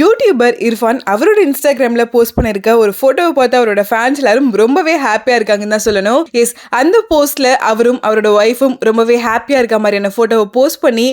YouTuber Irfan அவரோட இன்ஸ்டாகிராம்ல post பண்ணிருக்க ஒரு போட்டோவை பார்த்து அவரோட ஃபேன்ஸ் எல்லாரும் ரொம்பவே ஹாப்பியா இருக்காங்கன்னு தான் சொல்லணும். எஸ், அந்த போஸ்ட்ல அவரும் அவரோட ஒய்ஃபும் ரொம்பவே ஹாப்பியா இருக்க மாதிரியான போட்டோவை போஸ்ட் பண்ணி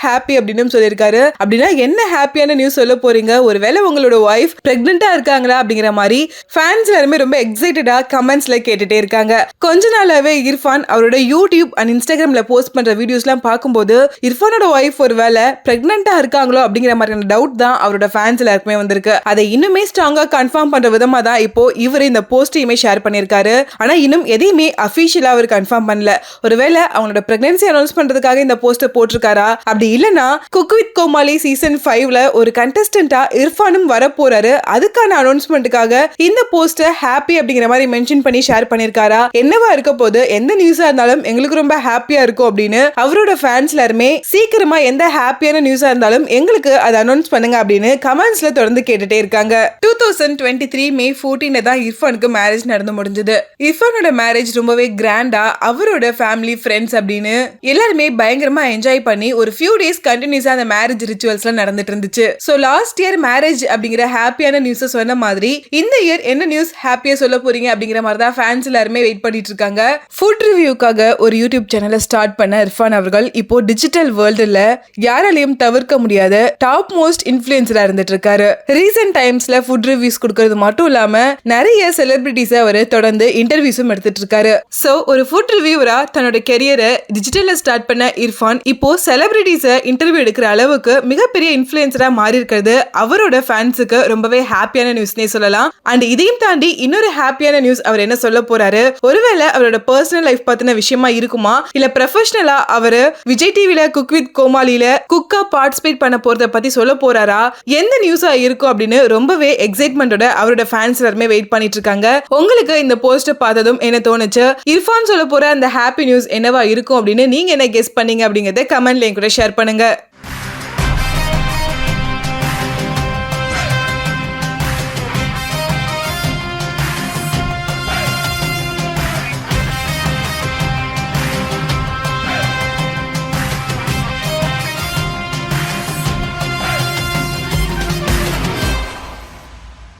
#happy அப்படின்னு சொல்லியிருக்காரு. அப்படின்னா என்ன ஹாப்பியான நியூஸ் சொல்ல போறீங்க? ஒருவேளை உங்களோட ஒய்ஃப் பிரெக்னெண்டா இருக்காங்களா அப்படிங்கிற மாதிரி ஃபேன்ஸ் எல்லாருமே ரொம்ப எக்ஸைட்டடா கமெண்ட்ஸ்ல கேட்டுட்டே இருக்காங்க. கொஞ்ச நாளாவே இர்ஃபான் அவரோட யூடியூப் அண்ட் இன்ஸ்டாகிராம்ல போஸ்ட் பண்ற வீடியோஸ்லாம் பார்க்கும்போது இர்ஃபானோட ஒய்ஃப் ஒருவேளை பிரெக்னெண்டா இருக்காங்களோ அப்படிங்கிற மாதிரியான டவுட் தான் அவரோட ஃபேன்ஸ் எல்லாருக்குமே வந்திருக்கு. அதை இன்னுமே ஸ்ட்ராங்கா கன்ஃபார்ம் பண்ற விதமா தான் இப்போ இவர் இந்த போஸ்டையுமே ஷேர் பண்ணிருக்காரு. ஆனா இன்னும் எதையுமே அபிஷியலா அவர் கன்ஃபார்ம் பண்ணல. ஒருவேளை அவங்களோட பிரெக்னன்சி அனௌன்ஸ் பண்றதுக்காக இந்த போஸ்டர் போட்டிருக்காரா, அப்படி இல்லனா குக் வித் கோமாளி சீசன் 5ல ஒரு கண்டஸ்டன்டா இர்ஃபானும் வர போறாரு, அதுக்கான அனௌன்ஸ்மெண்ட்டுக்காக இந்த போஸ்டர் ஹாப்பி அப்படிங்கிற மாதிரி மென்ஷன் பண்ணி ஷேர் பண்ணிருக்காரா, என்னவா இருக்க போது, எந்த நியூஸா இருந்தாலும் எங்களுக்கு ரொம்ப ஹாப்பியா இருக்கும் அப்படின்னு அவரோட ஃபேன்ஸ் எல்லாருமே சீக்கிரமா எந்த ஹாப்பியான நியூஸா இருந்தாலும் எங்களுக்கு அதை அனௌன்ஸ் பண்ணுங்க அப்படின்னு கமெண்ட்ஸ்ல தொடர்ந்து கேட்டுட்டே இருக்காங்க. 2023 மே 14 தான் இர்ஃபானுக்கு மேரேஜ் நடந்து முடிஞ்சது. இர்ஃபானோட மேரேஜ் ரொம்பவே கிராண்டா அவரோட ஃபேமிலி ஃப்ரெண்ட்ஸ் அப்படின்னு எல்லாருமே பயங்கரமா என்ஜாய் பண்ணி ஒரு ஃபியூ டேஸ் கண்டினியூஸா அந்த மேரேஜ் ரிச்சுவல்ஸ்லாம் நடந்துட்டு இருந்துச்சு. சோ லாஸ்ட் இயர் மேரேஜ் அப்படிங்கிற ஹாப்பியான நியூஸ் சொன்ன மாதிரி இந்த இயர் என்ன நியூஸ் ஹாப்பியா சொல்ல போறீங்க அப்படிங்கிற மாதிரி தான் ஃபேன்ஸ் எல்லாருமே வெயிட் பண்ணிட்டு இருக்காங்க. ஃபுட் ரிவ்யூக்காக ஒரு யூடியூப் சேனலை ஸ்டார்ட் பண்ண இர்ஃபான் அவர்கள் இப்போ டிஜிட்டல் வேர்ல்டுல யாராலையும் தவிர்க்க முடியாத டாப் மோஸ்ட் இன்ஃப்ளூயன்சரா இருந்துட்டு இருக்காரு. ரீசென்ட் டைம்ஸ்ல ஃபுட் ரிவ்யூஸ் கொடுக்கிறது மட்டும் இல்லாம நிறைய செலிபிரிட்டிஸ் அவர் தொடர்ந்து இன்டர்வியூஸும் எடுத்துட்டு இருக்காரு. சோ ஒரு ஃபுட் ரிவ்யூவரா தன்னோட கெரியரை டிஜிட்டல்ல ஸ்டார்ட் பண்ண இர்ஃபான் இப்போ செலிபிரிட்டிஸை இன்டர்வியூ எடுக்கிற அளவுக்கு மிகப்பெரிய இன்ஃப்ளூயன்சரா மாறி இருக்கிறது அவரோட ஃபேன்ஸுக்கு ரொம்பவே ஹாப்பியான நியூஸ்னே சொல்லலாம். அண்ட் இதையும் தாண்டி இன்னொரு ஹாப்பியான நியூஸ் அவர் என்ன சொல்ல போறாரு, ஒருவேளை அவரோட பர்சனல் லைஃப் பத்தின விஷயமா இருக்குமா, இல்ல ப்ரொஃபஷனலா அவரு விஜய் டிவில குக் வித் கோமாளில குக்கா பார்ட்டிசிபேட் பண்ண போறத பத்தி சொல்ல போறாரா, எந்த நியூஸா இருக்கும் அப்படின்னு ரொம்பவே எக்ஸைட்மெண்டோட அவரோட ஃபேன்ஸ் எல்லாருமே வெயிட் பண்ணிட்டு இருக்காங்க. உங்களுக்கு இந்த போஸ்டர் பார்த்ததும் என்ன தோணுச்சு, இர்ஃபான் சொல்ல போற அந்த ஹாப்பி நியூஸ் என்னவா இருக்கும் அப்படின்னு நீங்க என்ன கெஸ் பண்ணீங்க அப்படிங்கறத கமெண்ட்ல கூட ஷேர் பண்ணுங்க.